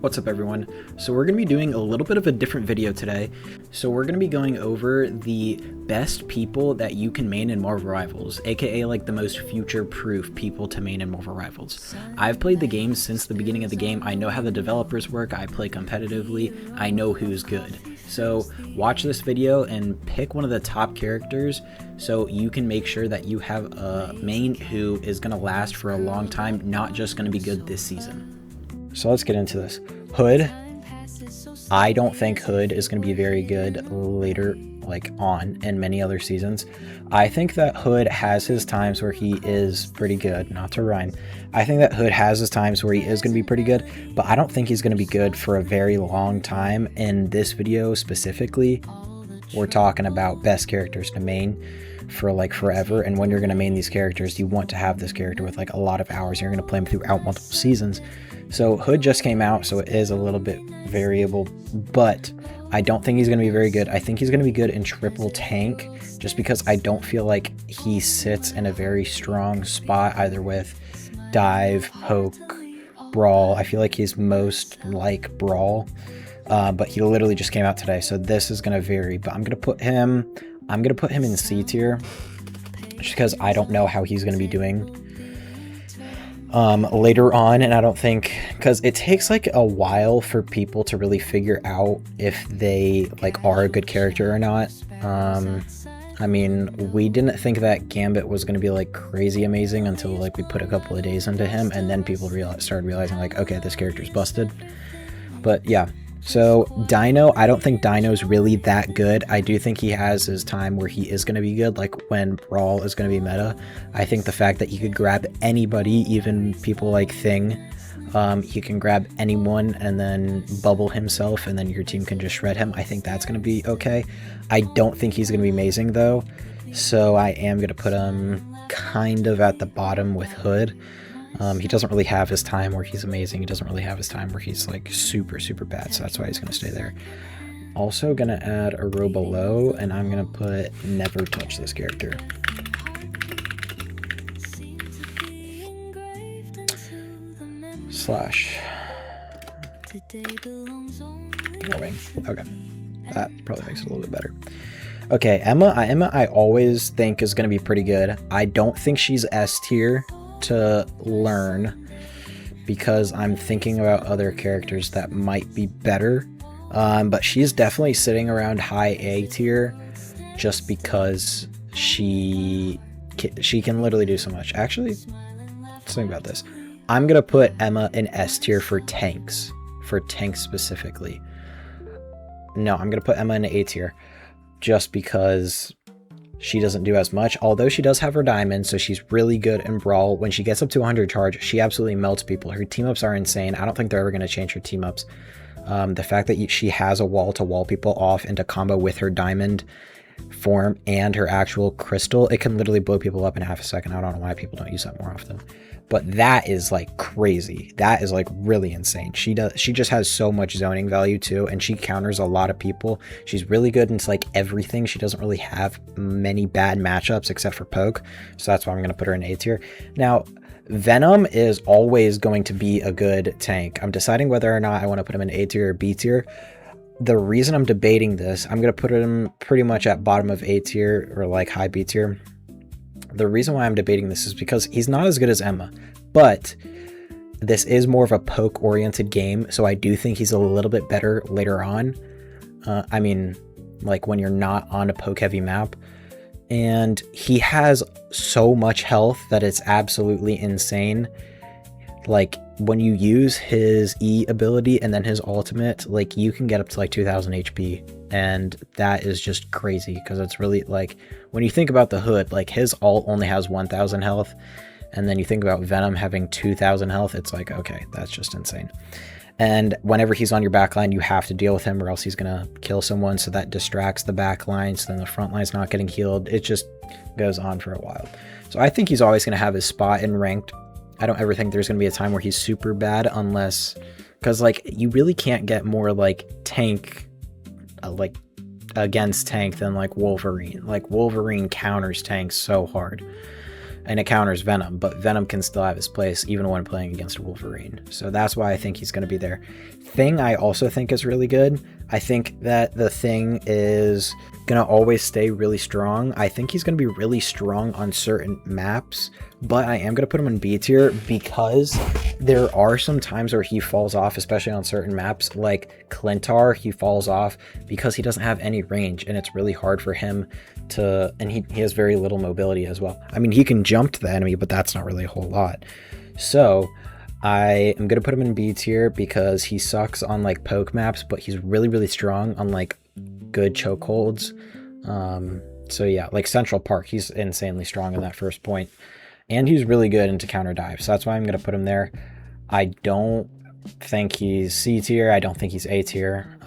What's up everyone? So we're going to be doing a little bit of a different video today. So we're going to be going over the best people that you can main in Marvel Rivals, aka like the most future-proof people to main in Marvel Rivals. I've played the game since the beginning of the game. I know how the developers work. I play competitively. I know who's good. So watch this video and pick one of the top characters so you can make sure that you have a main who is going to last for a long time, not just going to be good this season. So let's get into this. Hood. I don't think Hood is going to be very good later, like on in many other seasons. I think that Hood has his times where he is pretty good, not to rhyme. I think that Hood has his times where he is going to be pretty good, but I don't think he's going to be good for a very long time. In this video specifically, we're talking about best characters to main for like forever, and when you're going to main these characters, you want to have this character with like a lot of hours. You're going to play him throughout multiple seasons. So Hood just came out, so it is a little bit variable, but I don't think he's going to be very good. I think he's going to be good in triple tank, just because I don't feel like he sits in a very strong spot either with dive, poke, brawl. I feel like he's most like brawl, but he literally just came out today, so this is going to vary. But I'm going to put him in C tier, just because I don't know how he's going to be doing later on, and I don't think, because it takes like a while for people to really figure out if they like are a good character or not. I mean, we didn't think that Gambit was going to be like crazy amazing until like we put a couple of days into him, and then people started realizing like, okay, this character's busted. But yeah, so Dino, I don't think Dino's really that good. I do think he has his time where he is going to be good, like when Brawl is going to be meta. I think the fact that he could grab anybody, even people like Thing, he can grab anyone and then bubble himself, and then your team can just shred him. I think that's going to be okay. I don't think he's going to be amazing though, so I am going to put him kind of at the bottom with Hood. He doesn't really have his time where he's amazing. He doesn't really have his time where he's like super, super bad. So that's why he's going to stay there. Also going to add a row below, and I'm going to put never touch this character. Slash. Warming. Okay. That probably makes it a little bit better. Okay, Emma I always think is going to be pretty good. I don't think she's S tier to learn, because I'm thinking about other characters that might be better, but she's definitely sitting around high A tier just because she can literally do so much. Actually, let's think about this. I'm gonna put Emma in S tier for tanks specifically. No, I'm gonna put Emma in A tier just because she doesn't do as much, although she does have her diamond, so she's really good in Brawl. When she gets up to 100 charge, she absolutely melts people. Her team-ups are insane. I don't think they're ever going to change her team-ups. The fact that she has a wall to wall people off into combo with her diamond form and her actual crystal, it can literally blow people up in half a second. I don't know why people don't use that more often. But that is like crazy. That is like really insane. She just has so much zoning value too, and she counters a lot of people. She's really good into like everything. She doesn't really have many bad matchups except for poke, so that's why I'm going to put her in A tier. Now, Venom is always going to be a good tank. I'm deciding whether or not I want to put him in A tier or B tier. The reason I'm debating this, I'm going to put him pretty much at bottom of A tier or like high B tier. The reason why I'm debating this is because he's not as good as Emma, but this is more of a poke-oriented game, so I do think he's a little bit better later on. I mean, like when you're not on a poke-heavy map. And he has so much health that it's absolutely insane. Like, when you use his E ability and then his ultimate, like, you can get up to like 2000 HP. And that is just crazy, because it's really like, when you think about the Hood, like his ult only has 1000 health, and then you think about Venom having 2000 health, it's like, okay, that's just insane. And whenever he's on your backline, you have to deal with him or else he's gonna kill someone, so that distracts the backline, so then the front line's not getting healed. It just goes on for a while. So I think he's always gonna have his spot in ranked. I don't ever think there's gonna be a time where he's super bad, unless, because like you really can't get more like tank like against tank than like Wolverine. Like Wolverine counters tanks so hard. and it counters Venom, but Venom can still have his place even when playing against Wolverine. So that's why I think he's going to be there. Thing I also think is really good. I think that the Thing is going to always stay really strong. I think he's going to be really strong on certain maps, but I am going to put him in B tier because there are some times where he falls off, especially on certain maps like Clintar. He falls off because he doesn't have any range, and it's really hard for him to, and he has very little mobility as well. I mean, he can jump to the enemy, but that's not really a whole lot. So I am going to put him in B tier because he sucks on like poke maps, but he's really strong on like good chokeholds. So yeah, like Central Park, he's insanely strong in that first point, and he's really good into counter dive. So that's why I'm going to put him there. I don't think he's C tier. I don't think he's A tier,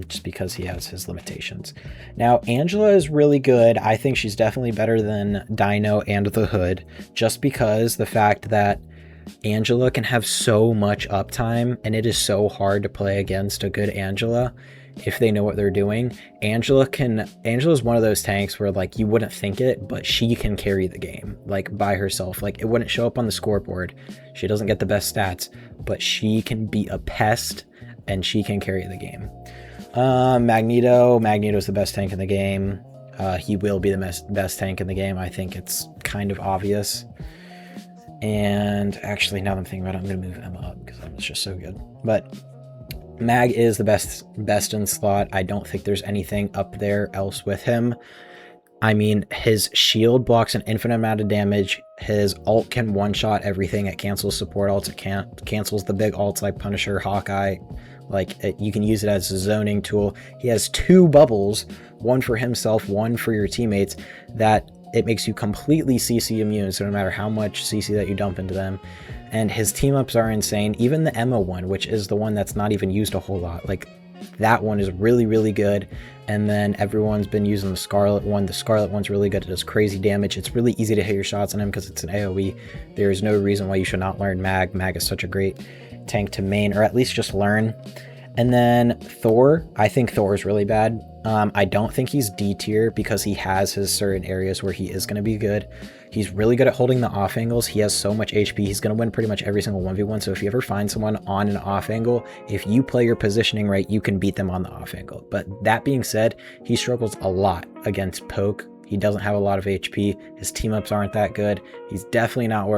just because he has his limitations. Now, Angela is really good. I think she's definitely better than Dino and the Hood, just because the fact that Angela can have so much uptime, and it is so hard to play against a good Angela if they know what they're doing. Angela's one of those tanks where like you wouldn't think it, but she can carry the game like by herself. Like it wouldn't show up on the scoreboard. She doesn't get the best stats, but she can be a pest and she can carry the game. Magneto's the best tank in the game. He will be the best tank in the game. I think it's kind of obvious. And actually, now that I'm thinking about it, I'm going to move Emma up because Emma's just so good. But Mag is the best in slot. I don't think there's anything up there else with him. I mean, his shield blocks an infinite amount of damage. His ult can one-shot everything. It cancels support ults. It cancels the big ults like Punisher, Hawkeye. You can use it as a zoning tool. He has 2 bubbles, one for himself, one for your teammates, that it makes you completely CC immune, so no matter how much CC that you dump into them. And his team-ups are insane. Even the Emma one, which is the one that's not even used a whole lot, like that one is really good. And then everyone's been using the Scarlet one. The Scarlet one's really good. It does crazy damage. It's really easy to hit your shots on him because it's an AoE. There is no reason why you should not learn Mag. Mag is such a great tank to main, or at least just learn. And then Thor, I think Thor is really bad. I don't think he's D tier because he has his certain areas where he is going to be good. He's really good at holding the off angles. He has so much HP. He's going to win pretty much every single 1v1. So if you ever find someone on an off angle, if you play your positioning right, you can beat them on the off angle. But that being said, he struggles a lot against poke. He doesn't have a lot of HP. His team ups aren't that good. He's definitely not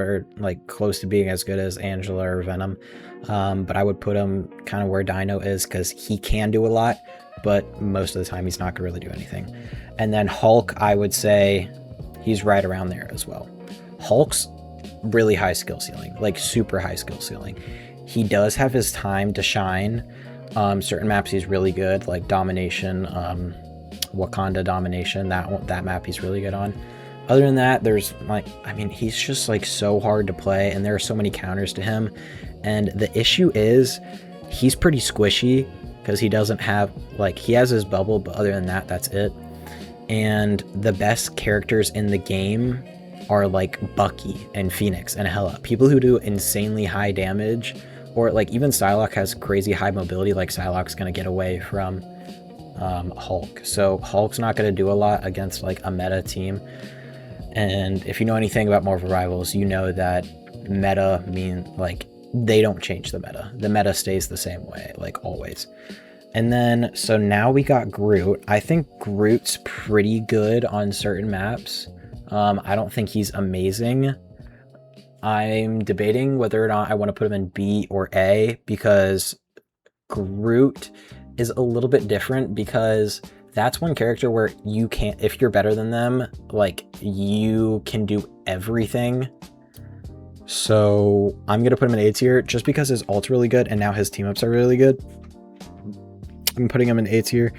close to being as good as Angela or Venom. But I would put him kind of where Dino is because he can do a lot, but most of the time he's not gonna really do anything. And then Hulk, I would say he's right around there as well. Hulk's really high skill ceiling, like super high skill ceiling. He does have his time to shine. Certain maps he's really good, like Domination, Wakanda Domination, that map he's really good on. Other than that, there's he's just so hard to play, and there are so many counters to him. And the issue is he's pretty squishy because he doesn't have, he has his bubble, but other than that, that's it. And the best characters in the game are Bucky and Phoenix and Hela. People who do insanely high damage, or even Psylocke has crazy high mobility. Psylocke's going to get away from Hulk. So Hulk's not going to do a lot against a meta team. And if you know anything about Marvel Rivals, you know that meta they don't change the meta. The meta stays the same way, always. And then, so now we got Groot. I think Groot's pretty good on certain maps. I don't think he's amazing. I'm debating whether or not I want to put him in B or A, because Groot is a little bit different, because that's one character where you can't, if you're better than them, you can do everything. So I'm going to put him in A tier just because his ult's really good, and now his team ups are really good. I'm putting him in A tier.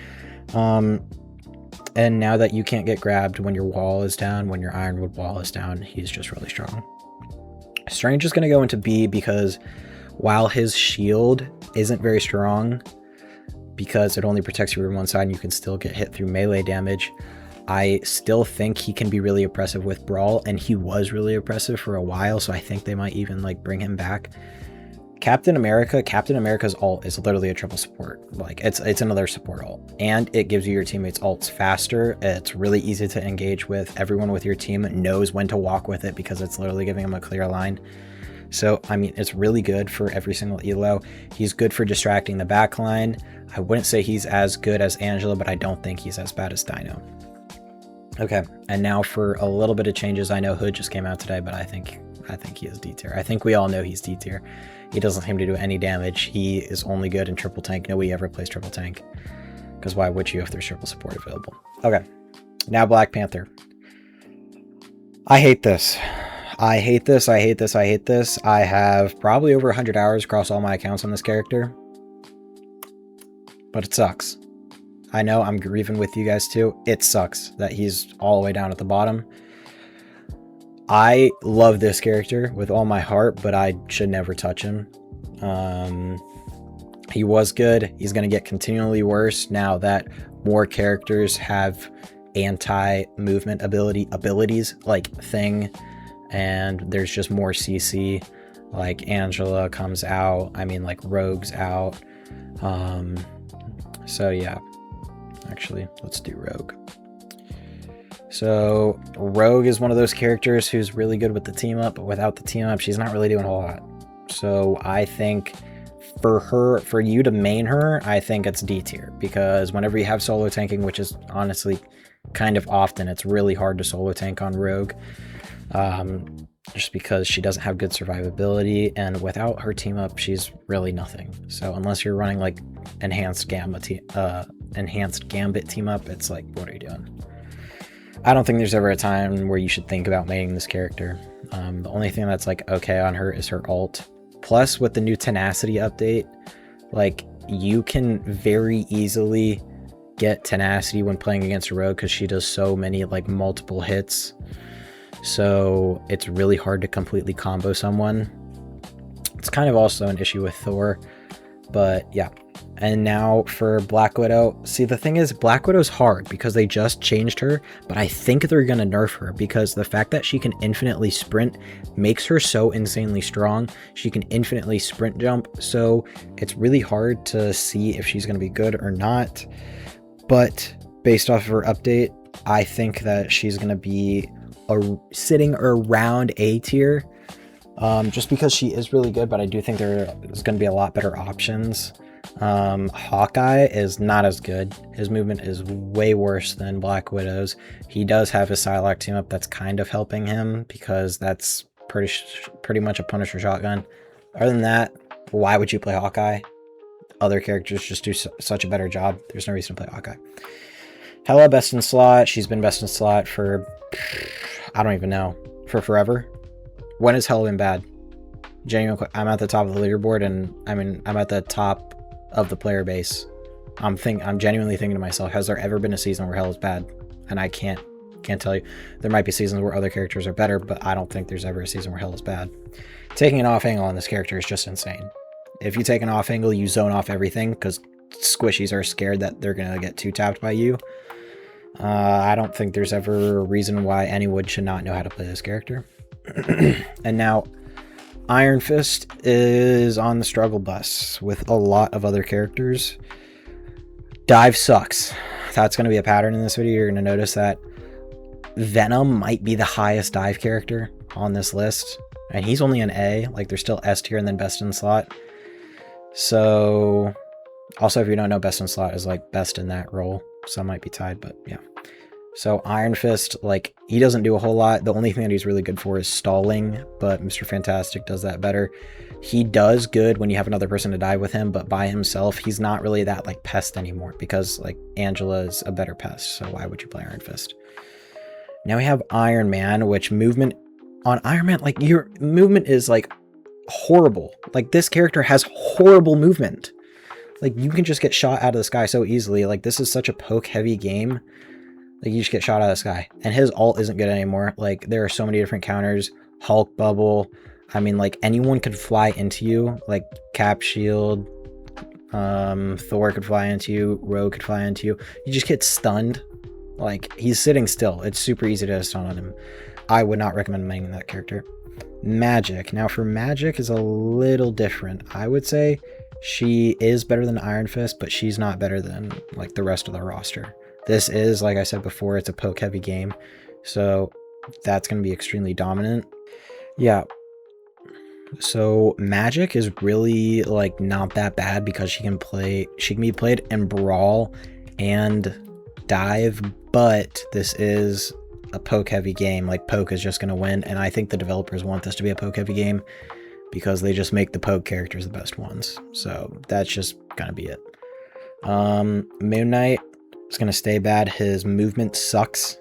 And now that you can't get grabbed when your wall is down, when your Ironwood wall is down, he's just really strong. Strange is going to go into B because while his shield isn't very strong, because it only protects you from one side and you can still get hit through melee damage, I still think he can be really oppressive with Brawl, and he was really oppressive for a while, so I think they might even bring him back. Captain America's ult is literally a triple support. Like it's another support ult, and it gives you your teammates ults faster. It's really easy to engage with. Everyone with your team knows when to walk with it because it's literally giving them a clear line. So I mean, it's really good for every single elo. He's good for distracting the backline. I wouldn't say he's as good as Angela, but I don't think he's as bad as Dino. Okay, and now for a little bit of changes. I know Hood just came out today, but I think he is D tier. I think we all know he's D tier. He doesn't seem to do any damage. He is only good in triple tank. Nobody ever plays triple tank. Because why would you if there's triple support available? Okay. Now Black Panther. I hate this. I hate this. I hate this. I hate this. I have probably over 100 hours across all my accounts on this character. But it sucks. I know I'm grieving with you guys too. It sucks that he's all the way down at the bottom. I love this character with all my heart, but I should never touch him. He was good. He's going to get continually worse now that more characters have anti-movement abilities like Thing, and there's just more CC. Like Angela comes out. I mean, like Rogue's out. So yeah, actually, let's do Rogue. So Rogue is one of those characters who's really good with the team up, but without the team up, she's not really doing a whole lot. So I think for you to main her, I think it's D tier, because whenever you have solo tanking, which is honestly kind of often, it's really hard to solo tank on Rogue, just because she doesn't have good survivability, and without her team up, she's really nothing. So unless you're running like enhanced Gambit team up, it's like, what are you doing? I don't think there's ever a time where you should think about maining this character. The only thing that's like okay on her is her ult. Plus, with the new Tenacity update, like you can very easily get Tenacity when playing against a Rogue because she does so many like multiple hits. So it's really hard to completely combo someone. It's kind of also an issue with Thor, but yeah. And now for Black Widow. See, the thing is, Black Widow's hard because they just changed her, but I think they're going to nerf her because the fact that she can infinitely sprint makes her so insanely strong. She can infinitely sprint jump, so it's really hard to see if she's going to be good or not. But based off of her update, I think that she's going to be sitting around A tier, just because she is really good, but I do think there is going to be a lot better options. Hawkeye is not as good. His movement is way worse than Black Widow's. He does have his Psylocke team up that's kind of helping him because that's pretty much a Punisher shotgun. Other than that, why would you play Hawkeye? Other characters just do such a better job. There's no reason to play Hawkeye. Hela best in slot. She's been best in slot for, I don't even know, for forever. When has Hela been bad? Genuine, I'm at the top of the leaderboard, and I mean, I'm at the top of the player base. I'm genuinely thinking to myself, has there ever been a season where Hela's bad? And I can't tell you. There might be seasons where other characters are better, but I don't think there's ever a season where Hela's bad. Taking an off angle on this character is just insane. If you take an off angle, you zone off everything because squishies are scared that they're gonna get two tapped by you. I don't think there's ever a reason why anyone should not know how to play this character. And now Iron Fist is on the struggle bus with a lot of other characters. Dive sucks. That's going to be a pattern in this video. You're going to notice that Venom might be the highest dive character on this list, and he's only an A. Like, there's still S tier and then best in slot. So also, if you don't know, best in slot is like best in that role. Some might be tied, but yeah. So Iron Fist, like, he doesn't do a whole lot. The only thing that he's really good for is stalling, but Mr. Fantastic does that better. He does good when you have another person to dive with him, but by himself, he's not really that, like, pest anymore because, like, Angela is a better pest, so why would you play Iron Fist? Now we have Iron Man, which movement on Iron Man, like, your movement is, like, horrible. Like, this character has horrible movement. Like, you can just get shot out of the sky so easily. Like, this is such a poke-heavy game. Like, you just get shot out of the sky. And his ult isn't good anymore. Like, there are so many different counters. Hulk bubble. I mean, like, anyone could fly into you. Like, Cap Shield. Thor could fly into you. Rogue could fly into you. You just get stunned. Like, he's sitting still. It's super easy to stun on him. I would not recommend maining that character. Magic. Now for Magic is a little different. I would say she is better than Iron Fist, but she's not better than like the rest of the roster. This is, like I said before, it's a poke heavy game, so that's going to be extremely dominant. Yeah. So Magic is really like not that bad because she can be played in Brawl and Dive, but this is a poke heavy game. Like poke is just going to win, and I think the developers want this to be a poke heavy game because they just make the poke characters the best ones. So that's just gonna be it. Moon Knight is gonna stay bad. His movement sucks.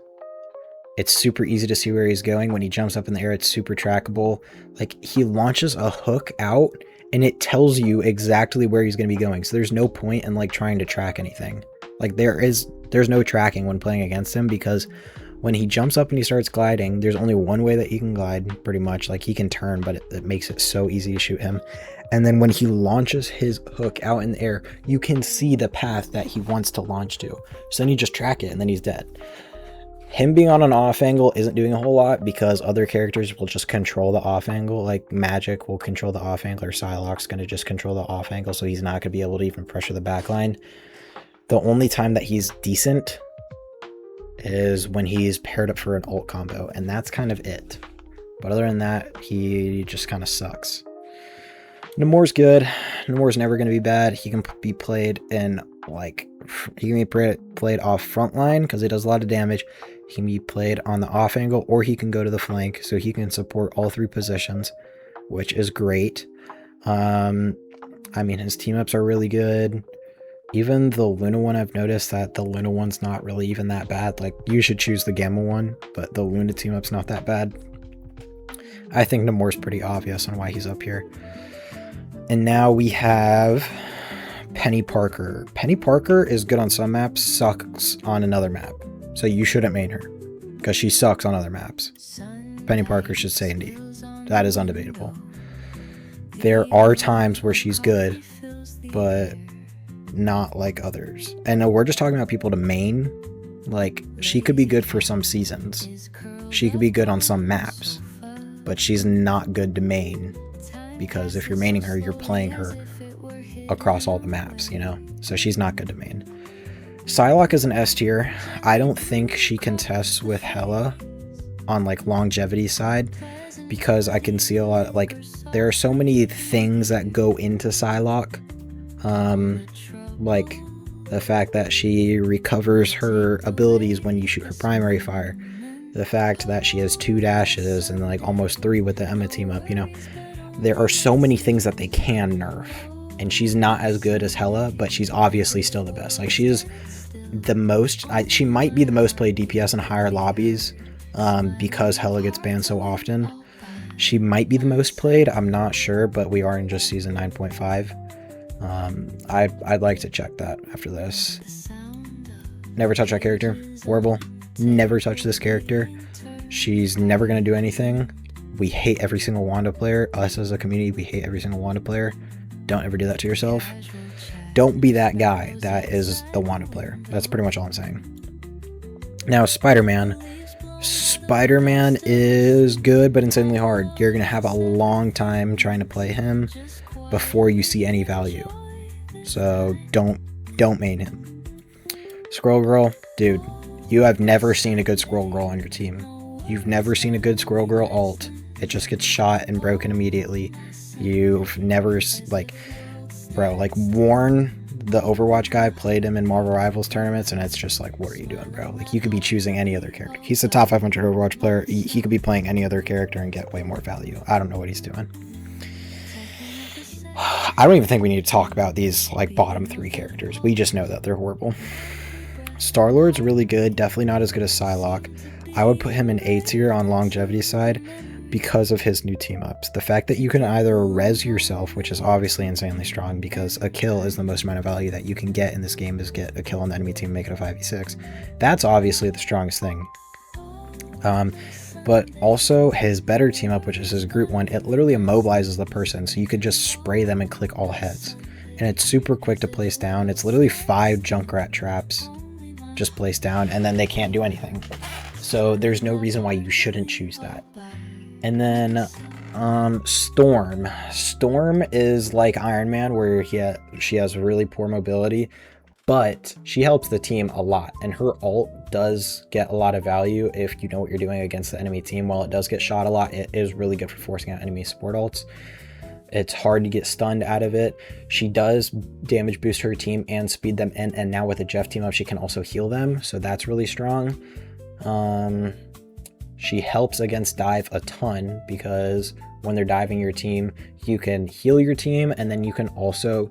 It's super easy to see where he's going. When he jumps up in the air, it's super trackable. Like, he launches a hook out and it tells you exactly where he's gonna be going. So there's no point in like trying to track anything. Like there's no tracking when playing against him, because when he jumps up and he starts gliding, there's only one way that he can glide, pretty much. Like, he can turn, but it makes it so easy to shoot him. And then when he launches his hook out in the air, you can see the path that he wants to launch to. So then you just track it, and then he's dead. Him being on an off angle isn't doing a whole lot because other characters will just control the off angle. Like, Magic will control the off angle, or Psylocke's going to just control the off angle, so he's not going to be able to even pressure the backline. The only time that he's decent is when he's paired up for an ult combo, and that's kind of it. But other than that, he just kind of sucks. Nemours good. Nemours never going to be bad. He can be played in, like, he can be played off front line because he does a lot of damage. He can be played on the off angle, or he can go to the flank, so he can support all three positions, which is great. I mean, his team ups are really good. Even the Luna one, I've noticed that the Luna one's not really even that bad. Like, you should choose the Gamma one, but the Luna team up's not that bad. I think Nemours pretty obvious on why he's up here. And now we have Penny Parker. Penny Parker is good on some maps, sucks on another map. So you shouldn't main her, because she sucks on other maps. Penny Parker should stay in D. That is undebatable. There are times where she's good, but not like others. And we're just talking about people to main. Like, she could be good for some seasons. She could be good on some maps, but she's not good to main, because if you're maining her, you're playing her across all the maps, you know? So she's not good to main. Psylocke is an S tier. I don't think she contests with Hela on like longevity side, because I can see a lot, like, there are so many things that go into Psylocke. Like the fact that she recovers her abilities when you shoot her primary fire, the fact that she has 2 dashes and like almost 3 with the Emma team up, you know, there are so many things that they can nerf, and she's not as good as Hela, but she's obviously still the best. Like, she is the most, she might be the most played DPS in higher lobbies, because Hela gets banned so often. She might be the most played, I'm not sure, but we are in just season 9.5. I'd like to check that after this. Never touch that character. Horrible. Never touch this character. She's never going to do anything. We hate every single Wanda player. Us as a community, we hate every single Wanda player. Don't ever do that to yourself. Don't be that guy that is the Wanda player. That's pretty much all I'm saying. Now, Spider-Man. Spider-Man is good, but insanely hard. You're going to have a long time trying to play him before you see any value. So don't main him. Squirrel Girl, dude, you have never seen a good Squirrel Girl on your team. You've never seen a good Squirrel Girl ult. It just gets shot and broken immediately. You've never, like, bro, like, Warren, the Overwatch guy, played him in Marvel Rivals tournaments, and it's just like, what are you doing, bro? Like, you could be choosing any other character. He's the top 500 Overwatch player. He could be playing any other character and get way more value. I don't know what he's doing. I don't even think we need to talk about these, like, bottom 3 characters. We just know that they're horrible. Star-Lord's really good. Definitely not as good as Psylocke. I would put him in A tier on longevity side because of his new team-ups. The fact that you can either res yourself, which is obviously insanely strong, because a kill is the most amount of value that you can get in this game, is get a kill on the enemy team and make it a 5v6. That's obviously the strongest thing. But also his better team up, which is his group one, it literally immobilizes the person, so you could just spray them and click all heads. And it's super quick to place down. It's literally 5 Junkrat traps just placed down, and then they can't do anything. So there's no reason why you shouldn't choose that. And then Storm. Storm is like Iron Man, where she has really poor mobility, but she helps the team a lot, and her ult does get a lot of value if you know what you're doing against the enemy team. While it does get shot a lot, it is really good for forcing out enemy support ults. It's hard to get stunned out of it. She does damage boost her team and speed them in, and now with the Jeff team up, she can also heal them, so that's really strong. She helps against dive a ton, because when they're diving your team, you can heal your team, and then you can also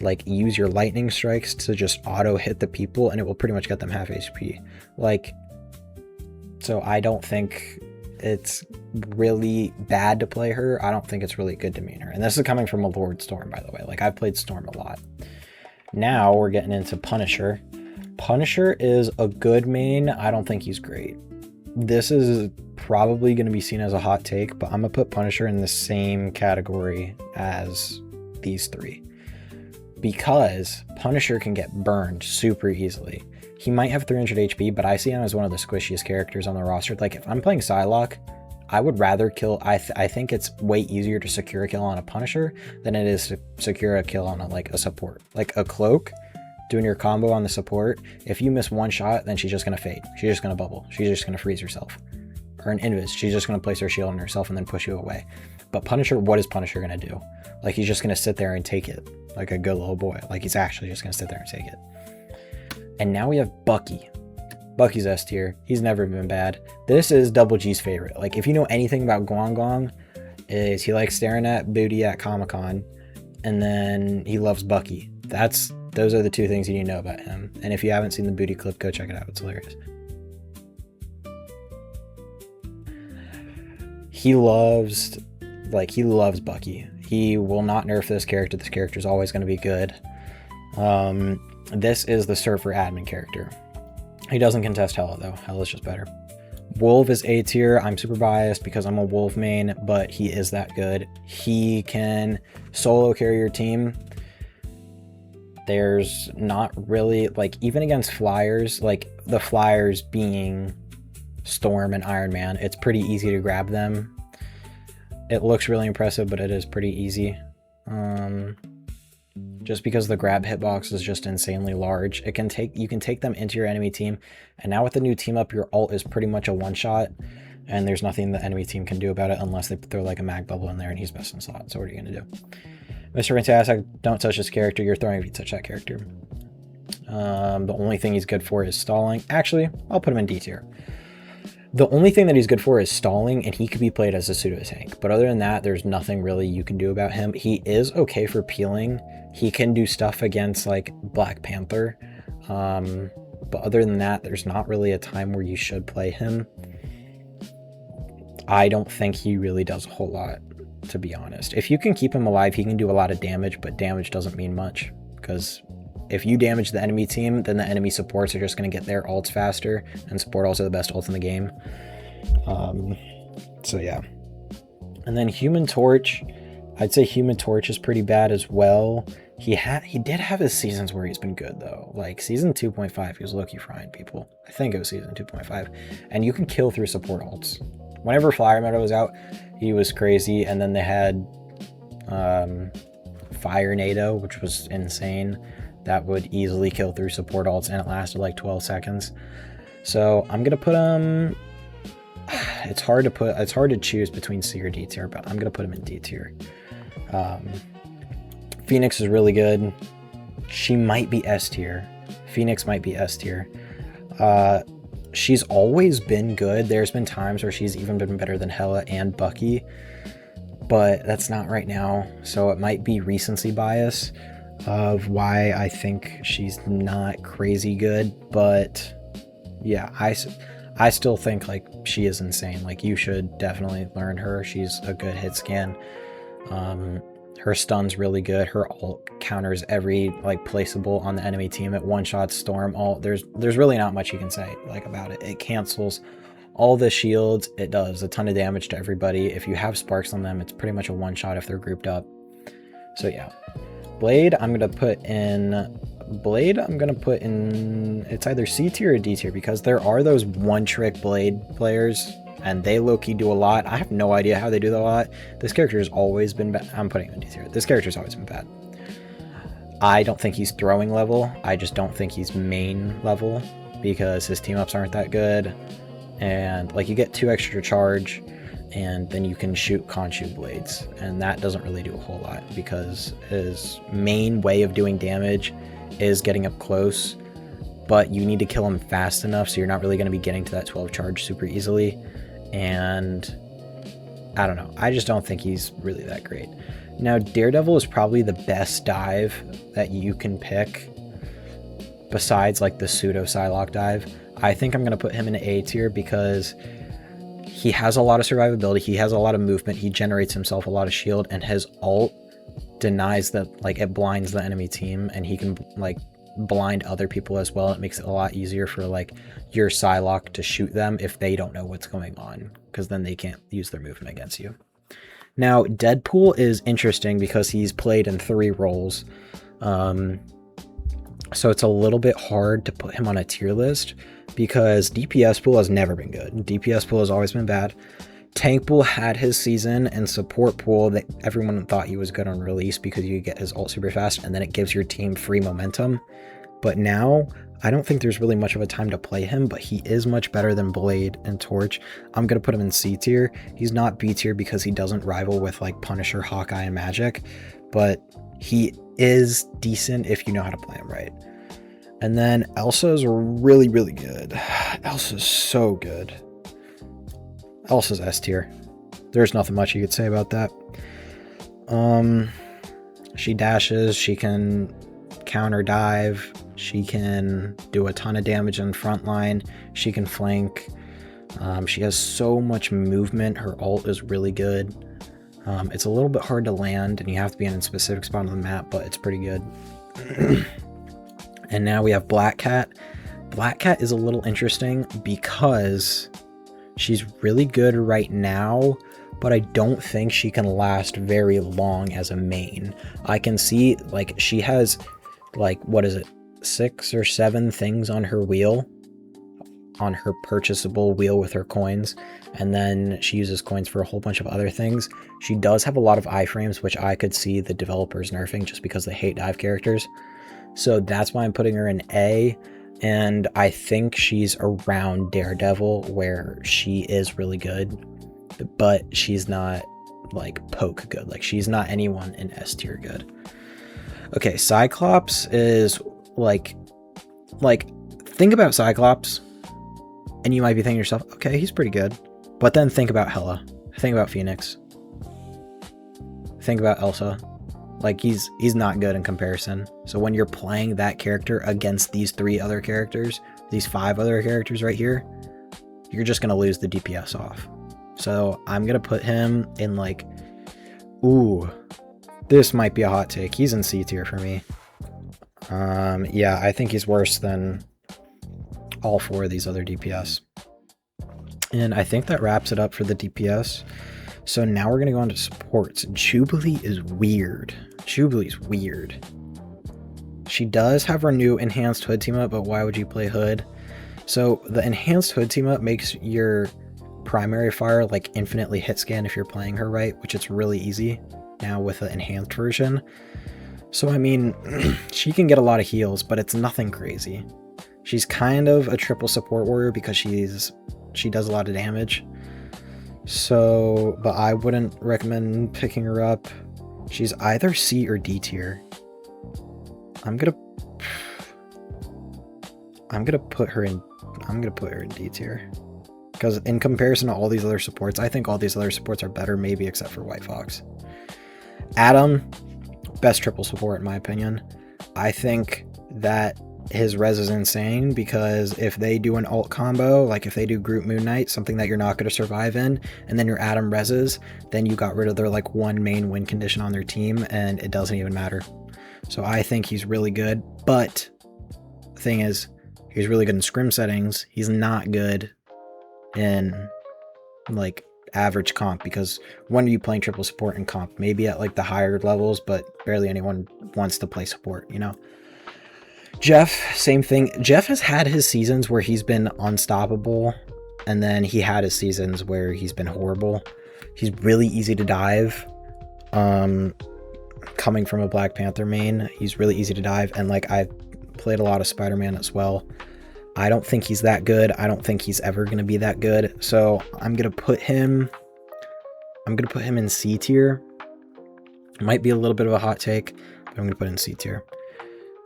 like use your lightning strikes to just auto hit the people, and it will pretty much get them half HP. Like, so I don't think it's really bad to play her. I don't think it's really good to main her. And this is coming from a Lord Storm, by the way. Like, I've played Storm a lot. Now we're getting into Punisher. Punisher is a good main. I don't think he's great. This is probably going to be seen as a hot take, but I'm going to put Punisher in the same category as these three, because Punisher can get burned super easily. He might have 300 HP, but I see him as one of the squishiest characters on the roster. Like, if I'm playing Psylocke, I would rather kill... I think it's way easier to secure a kill on a Punisher than it is to secure a kill on a support. Like a Cloak, doing your combo on the support, if you miss one shot, then she's just going to fade. She's just going to bubble. She's just going to freeze herself. Or an Invis, she's just going to place her shield on herself and then push you away. But Punisher, what is Punisher going to do? Like, he's just going to sit there and take it like a good little boy. Like, he's actually just going to sit there and take it. And now we have Bucky. Bucky's S tier. He's never been bad. This is Double G's favorite. Like, if you know anything about Guangguang, is he likes staring at booty at Comic-Con, and then he loves Bucky. Those are the two things you need to know about him. And if you haven't seen the booty clip, go check it out. It's hilarious. He loves Bucky. He will not nerf this character. This character is always going to be good. This is the Surfer admin character. He doesn't contest Hela though. Hela's just better. Wolf is A tier. I'm super biased because I'm a Wolf main, but he is that good. He can solo carry your team. There's not really, like, even against Flyers, like the Flyers being Storm and Iron Man, it's pretty easy to grab them. It looks really impressive, but it is pretty easy. Just because the grab hitbox is just insanely large. You can take them into your enemy team, and now with the new team up, your ult is pretty much a one-shot, and there's nothing the enemy team can do about it unless they throw like a mag bubble in there and he's best in slot. So what are you gonna do? Mr. Fantastic, don't touch this character. You're throwing if you touch that character. The only thing he's good for is stalling. Actually, I'll put him in D tier. The only thing that he's good for is stalling, and he could be played as a pseudo tank. But other than that, there's nothing really you can do about him. He is okay for peeling. He can do stuff against like Black Panther. But other than that, there's not really a time where you should play him. I don't think he really does a whole lot, to be honest. If you can keep him alive, he can do a lot of damage, but damage doesn't mean much, because if you damage the enemy team, then the enemy supports are just going to get their ults faster, and support ults are the best ults in the game. So yeah. And then Human Torch, I'd say Human Torch is pretty bad as well. He did have his seasons where he's been good though. Like season 2.5, he was low-key frying people. I think it was season 2.5. And you can kill through support ults. Whenever Flyer Meta was out, he was crazy. And then they had Fire Nado, which was insane. That would easily kill through support ults, and it lasted like 12 seconds. So I'm gonna put him. It's hard to choose between C or D tier, but I'm gonna put him in D tier. Phoenix is really good. She might be S tier. Phoenix might be S tier. She's always been good. There's been times where she's even been better than Hela and Bucky, but that's not right now. So it might be recency bias of why I think she's not crazy good. But yeah, I still think like she is insane. Like you should definitely learn her. She's a good hit scan. Her stun's really good. Her ult counters every like placeable on the enemy team. At one shot Storm ult. There's really not much you can say like about it. It cancels all the shields. It does a ton of damage to everybody. If you have sparks on them, it's pretty much a one shot if they're grouped up. So yeah. Blade, I'm gonna put in it's either C tier or D tier, because there are those one trick Blade players and they low-key do a lot. I have no idea how they do that a lot. This character has always been bad. I'm putting him in D tier. This character's always been bad. I don't think he's throwing level. I just don't think he's main level because his team ups aren't that good. And like you get 2 extra charge and then you can shoot Khonshu blades. And that doesn't really do a whole lot because his main way of doing damage is getting up close. But you need to kill him fast enough so you're not really going to be getting to that 12 charge super easily. And I don't know. I just don't think he's really that great. Now, Daredevil is probably the best dive that you can pick besides like the pseudo Psylocke dive. I think I'm going to put him in A tier because he has a lot of survivability. He has a lot of movement. He generates himself a lot of shield, and his ult denies that, like, it blinds the enemy team, and he can like blind other people as well. It makes it a lot easier for like your Psylocke to shoot them if they don't know what's going on, because then they can't use their movement against you. Now, Deadpool is interesting because he's played in 3 roles. So it's a little bit hard to put him on a tier list because DPS pool has never been good. DPS pool has always been bad. Tank pool had his season, and support pool that everyone thought he was good on release because you get his ult super fast and then it gives your team free momentum. But now, I don't think there's really much of a time to play him, but he is much better than Blade and Torch. I'm going to put him in C tier. He's not B tier because he doesn't rival with like Punisher, Hawkeye, and Magic, but he is decent if you know how to play him right. And then Elsa's really, really good. Elsa's so good. Elsa's S tier. There's nothing much you could say about that. She dashes, she can counter dive, she can do a ton of damage in front line, she can flank. She has so much movement. Her ult is really good. It's a little bit hard to land and you have to be in a specific spot on the map, but it's pretty good. And now we have Black Cat. Black Cat is a little interesting because she's really good right now, but I don't think she can last very long as a main. I can see, like, she has, like, what is it, 6 or 7 things on her wheel, on her purchasable wheel with her coins, and then she uses coins for a whole bunch of other things. She does have a lot of iframes, which I could see the developers nerfing just because they hate dive characters. So that's why I'm putting her in A, and I think she's around Daredevil, where she is really good, but she's not, like, poke good. Like, she's not anyone in S tier good. Okay, Cyclops is, like, think about Cyclops, and you might be thinking to yourself, okay, he's pretty good. But then think about Hela. Think about Phoenix. Think about Elsa. Like, he's not good in comparison. So when you're playing that character against these 3 other characters, these 5 other characters right here, you're just going to lose the DPS off. So I'm going to put him in, like, ooh, this might be a hot take. He's in C tier for me. Yeah, I think he's worse than all 4 of these other DPS. And I think that wraps it up for the DPS. So now we're going to go on to supports. Jubilee is weird. Jubilee's weird. She does have her new enhanced hood team up, but why would you play hood? So the enhanced hood team up makes your primary fire like infinitely hit scan if you're playing her right, which it's really easy now with the enhanced version. So I mean, she can get a lot of heals, but it's nothing crazy. She's kind of a triple support warrior because she does a lot of damage. So, but I wouldn't recommend picking her up. She's either C or D tier. I'm gonna put her in D tier. Because in comparison to all these other supports, I think all these other supports are better, maybe except for White Fox. Adam, best triple support in my opinion. I think that his res is insane because if they do an ult combo, like if they do Groot Moon Knight, something that you're not going to survive in, and then your Adam reses, then you got rid of their like 1 main win condition on their team and it doesn't even matter. So I think he's really good, but the thing is, he's really good in scrim settings. He's not good in like average comp, because when are you playing triple support in comp? Maybe at like the higher levels, but barely anyone wants to play support, you know? Jeff, same thing. Jeff has had his seasons where he's been unstoppable, and then he had his seasons where he's been horrible. He's really easy to dive. Coming from a Black Panther main, he's really easy to dive, and like I've played a lot of Spider-Man as well. I don't think he's that good. I don't think he's ever going to be that good. So I'm going to put him in C tier. Might be a little bit of a hot take, but I'm going to put in C tier.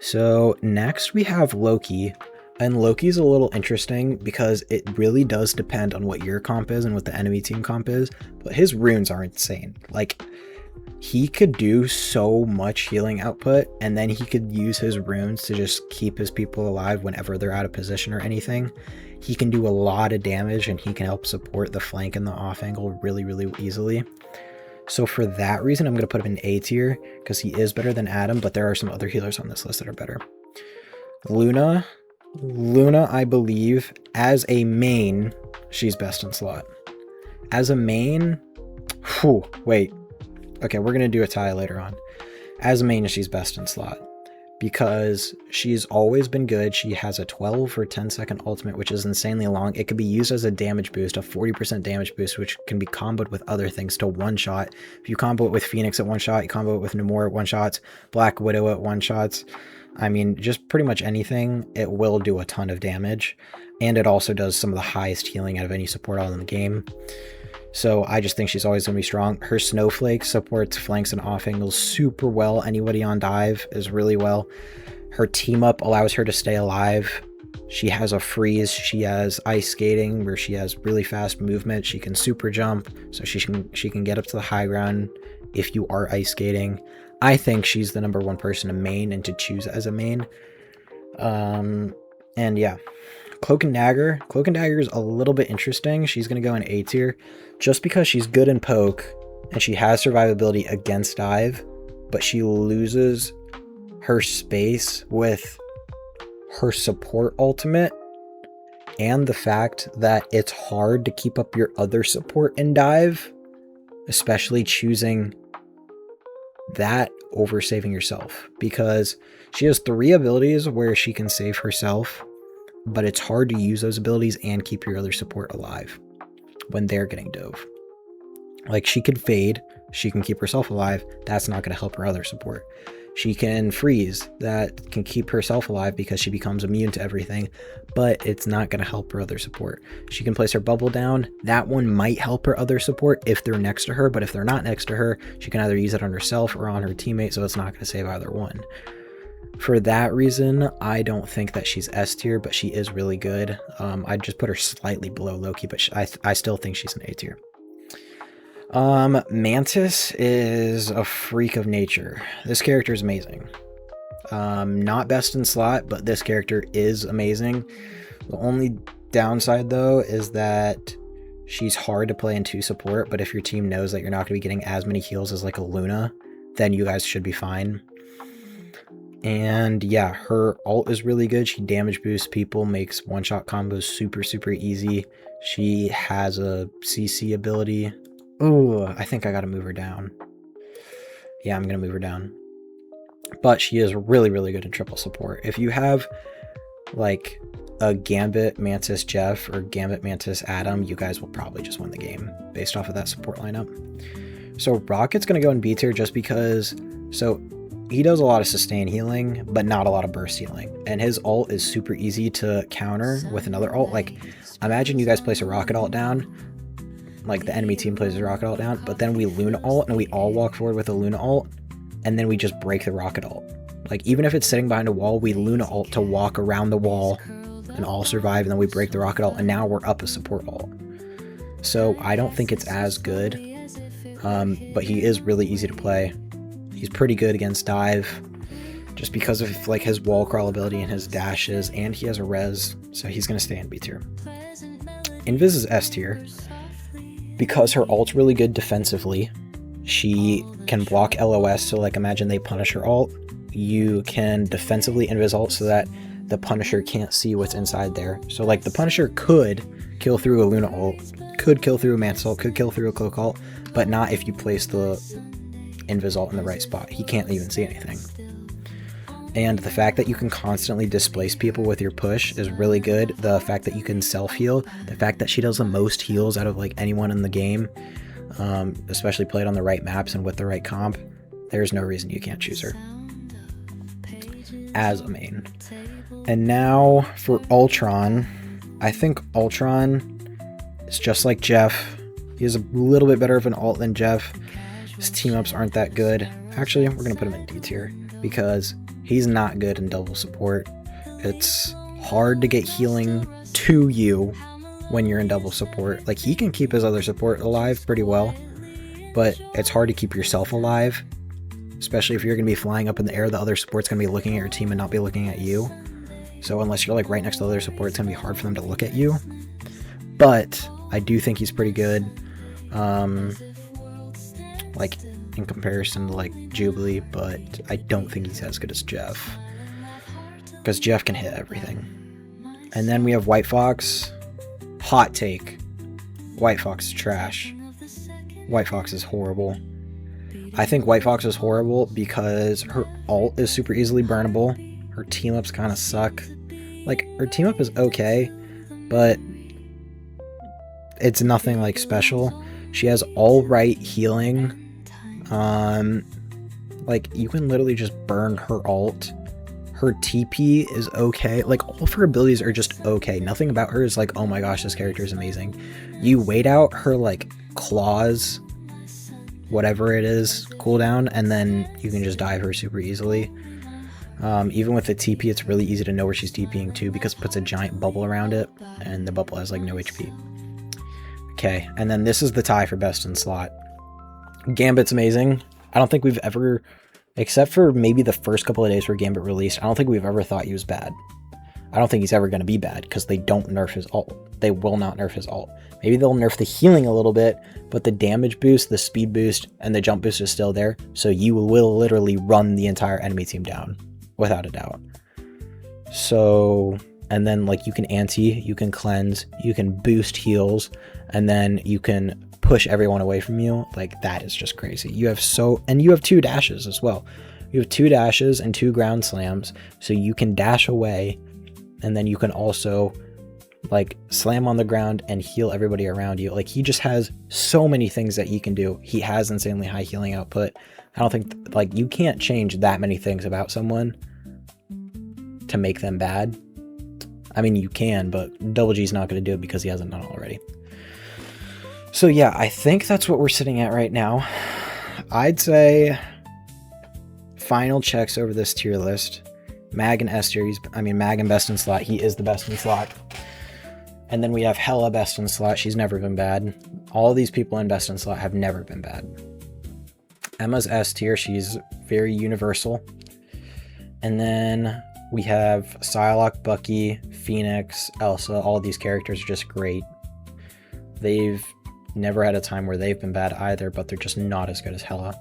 So next we have Loki. And Loki's a little interesting because it really does depend on what your comp is and what the enemy team comp is. But his runes are insane. Like, he could do so much healing output, and then he could use his runes to just keep his people alive whenever they're out of position or anything. He can do a lot of damage, and he can help support the flank and the off angle really, really easily. So for that reason, I'm going to put him in A tier, because he is better than Adam, but there are some other healers on this list that are better. Luna, I believe, as a main, she's best in slot. As a main, wait. Okay, we're going to do a tie later on. As a main, she's best in slot because she's always been good. She has a 12 or 10 second ultimate, which is insanely long. It could be used as a damage boost, a 40% damage boost, which can be comboed with other things to one shot. If you combo it with Phoenix at one shot, you combo it with Namor at one shots, Black Widow at one shots. I mean, just pretty much anything, it will do a ton of damage. And it also does some of the highest healing out of any support all in the game. So I just think she's always going to be strong. Her Snowflake supports flanks and off angles super well. Anybody on dive is really well. Her team up allows her to stay alive. She has a freeze. She has ice skating where she has really fast movement. She can super jump, so she can get up to the high ground if you are ice skating. I think she's the number one person to main and to choose as a main. And yeah. Cloak and Dagger. Cloak and Dagger is a little bit interesting. She's going to go in A tier just because she's good in poke and she has survivability against dive, but she loses her space with her support ultimate and the fact that it's hard to keep up your other support in dive, especially choosing that over saving yourself, because she has 3 abilities where she can save herself, but it's hard to use those abilities and keep your other support alive when they're getting dove. Like, she could fade, she can keep herself alive, that's not going to help her other support. She can freeze, that can keep herself alive because she becomes immune to everything, but it's not going to help her other support. She can place her bubble down, that one might help her other support if they're next to her, but if they're not next to her, she can either use it on herself or on her teammate, so it's not going to save either one. For that reason, I don't think that she's S tier, but she is really good. I'd just put her slightly below Loki, but I still think she's an A tier. Mantis is a freak of nature. This character is amazing. Not best in slot, but this character is amazing. The only downside, though, is that she's hard to play into support, but if your team knows that you're not going to be getting as many heals as like a Luna, then you guys should be fine. And yeah, her ult is really good. She damage boosts people, makes one-shot combos super, super easy. She has a CC ability. Oh, I think I gotta move her down. Yeah, I'm gonna move her down. But she is really, really good in triple support. If you have like a Gambit Mantis Jeff or Gambit Mantis Adam, you guys will probably just win the game based off of that support lineup. So Rocket's gonna go in B tier just because, so he does a lot of sustain healing, but not a lot of burst healing. And his ult is super easy to counter with another ult. Like, imagine you guys place a rocket ult down, like the enemy team plays a rocket ult down, but then we Luna ult and we all walk forward with a Luna ult, and then we just break the rocket ult. Like, even if it's sitting behind a wall, we Luna ult to walk around the wall and all survive, and then we break the rocket ult, and now we're up a support ult. So I don't think it's as good, but he is really easy to play. He's pretty good against dive just because of like his wall crawl ability and his dashes, and he has a res, so he's going to stay in B tier. Invis is S tier because her ult's really good defensively. She can block LOS, so like imagine they punish her ult. You can defensively Invis ult so that the Punisher can't see what's inside there. So like the Punisher could kill through a Luna ult, could kill through a Mantis ult, could kill through a Cloak ult, but not if you place the Invis ult in the right spot. He can't even see anything. And the fact that you can constantly displace people with your push is really good. The fact that you can self-heal, the fact that she does the most heals out of like anyone in the game, especially played on the right maps and with the right comp, there's no reason you can't choose her as a main. And now for Ultron, I think Ultron is just like Jeff. He is a little bit better of an ult than Jeff. His team-ups aren't that good. Actually, we're going to put him in D tier because he's not good in double support. It's hard to get healing to you when you're in double support. Like, he can keep his other support alive pretty well, but it's hard to keep yourself alive, especially if you're going to be flying up in the air. The other support's going to be looking at your team and not be looking at you. So unless you're like right next to the other support, it's going to be hard for them to look at you. But I do think he's pretty good. Like in comparison to like Jubilee, but I don't think he's as good as Jeff, because Jeff can hit everything. And then we have White Fox. Hot take: White Fox is trash. White Fox is horrible. I think White Fox is horrible because her ult is super easily burnable. Her team ups kind of suck. Like, her team up is okay, but it's nothing like special. She has all right healing. Like, you can literally just burn her ult. Her TP is okay. Like, all of her abilities are just okay. Nothing about her is like, oh my gosh, this character is amazing. You wait out her like claws, whatever it is, cooldown, and then you can just dive her super easily. Even with the TP, it's really easy to know where she's TPing to because it puts a giant bubble around it, and the bubble has like no HP. Okay, and then this is the tie for best in slot. Gambit's amazing. I don't think we've ever, except for maybe the first couple of days where Gambit released, I don't think we've ever thought he was bad. I don't think he's ever going to be bad because they don't nerf his ult. They will not nerf his ult. Maybe they'll nerf the healing a little bit, but the damage boost, the speed boost, and the jump boost is still there, so you will literally run the entire enemy team down, without a doubt. So, and then like you can anti, you can cleanse, you can boost heals, and then you can push everyone away from you. Like, that is just crazy. You have and you have 2 dashes as well. You have 2 dashes and 2 ground slams, so you can dash away, and then you can also like slam on the ground and heal everybody around you. Like, he just has so many things that he can do. He has insanely high healing output. I don't think, like, you can't change that many things about someone to make them bad. I mean, you can, but Double G's not going to do it because he hasn't done it already. So yeah, I think that's what we're sitting at right now. I'd say final checks over this tier list. Mag and S tier, Mag and best in slot. He is the best in slot. And then we have Hela best in slot. She's never been bad. All of these people in best in slot have never been bad. Emma's S tier. She's very universal. And then we have Psylocke, Bucky, Phoenix, Elsa. All of these characters are just great. They've never had a time where they've been bad either, but they're just not as good as Hela.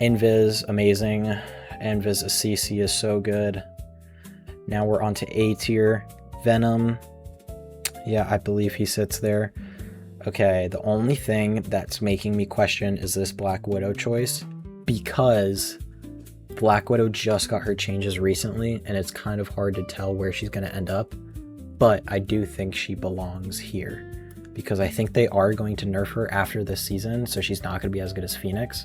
Invis, amazing. Invis CC is so good. Now we're on to A tier. Venom. Yeah, I believe he sits there. Okay, the only thing that's making me question is this Black Widow choice, because Black Widow just got her changes recently, and it's kind of hard to tell where she's going to end up, but I do think she belongs here, because I think they are going to nerf her after this season, so she's not going to be as good as Phoenix.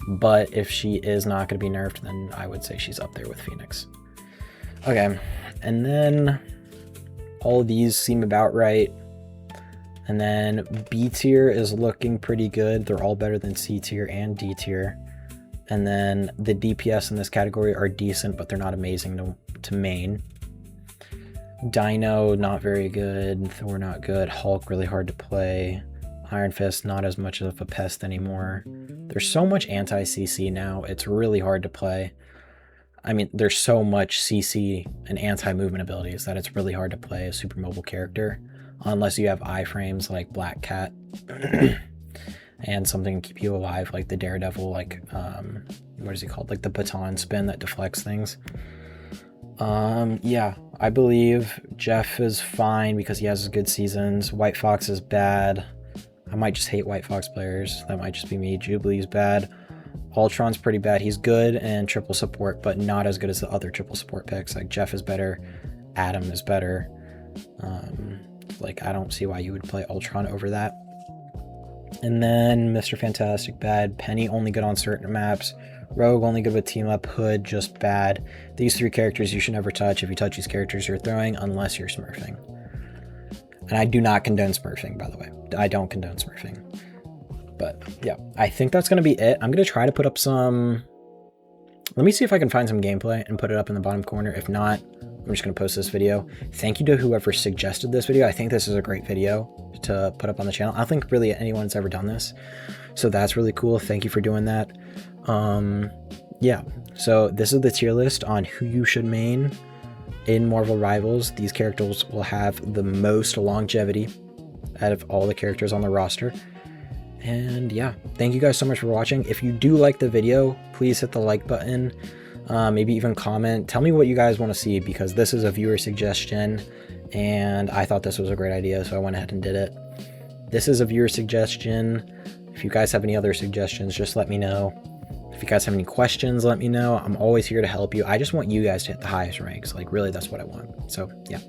But if she is not going to be nerfed, then I would say she's up there with Phoenix. Okay, and then all of these seem about right. And then B tier is looking pretty good. They're all better than C tier and D tier. And then the DPS in this category are decent, but they're not amazing to main. Dino, not very good. Thor, not good. Hulk, really hard to play. Iron Fist, not as much of a pest anymore. There's so much anti-CC now, it's really hard to play. I mean, there's so much CC and anti-movement abilities that it's really hard to play a super mobile character, unless you have iframes like Black Cat and something to keep you alive, like the Daredevil, like, what is he called? Like the baton spin that deflects things. Yeah, I believe Jeff is fine because he has good seasons. White Fox is bad. I might just hate White Fox players. That might just be me. Jubilee's bad. Ultron's pretty bad. He's good and triple support, but not as good as the other triple support picks. Like Jeff is better, Adam is better. Like I don't see why you would play Ultron over that. And then Mr. Fantastic bad, Penny only good on certain maps, Rogue only good with team up, Hood just bad. These 3 characters you should never touch. If you touch these characters, you're throwing unless you're smurfing. And I do not condone smurfing, by the way. I don't condone smurfing. But yeah, I think that's going to be it. I'm going to try to put up some... Let me see if I can find some gameplay and put it up in the bottom corner. If not, I'm just going to post this video. Thank you to whoever suggested this video. I think this is a great video to put up on the channel. I don't think really anyone's ever done this. So that's really cool. Thank you for doing that. Yeah, so this is the tier list on who you should main in Marvel Rivals. These characters will have the most longevity out of all the characters on the roster. And yeah, thank you guys so much for watching. If you do like the video, please hit the like button, maybe even comment. Tell me what you guys want to see, because this is a viewer suggestion and I thought this was a great idea, so I went ahead and did it. This is a viewer suggestion. If you guys have any other suggestions, just let me know. If you guys have any questions, let me know. I'm always here to help you. I just want you guys to hit the highest ranks. Like really, that's what I want. So yeah.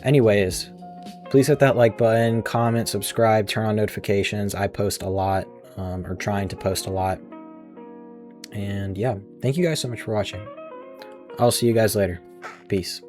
Anyways, please hit that like button, comment, subscribe, turn on notifications. I post a lot, or trying to post a lot. And yeah, thank you guys so much for watching. I'll see you guys later. Peace.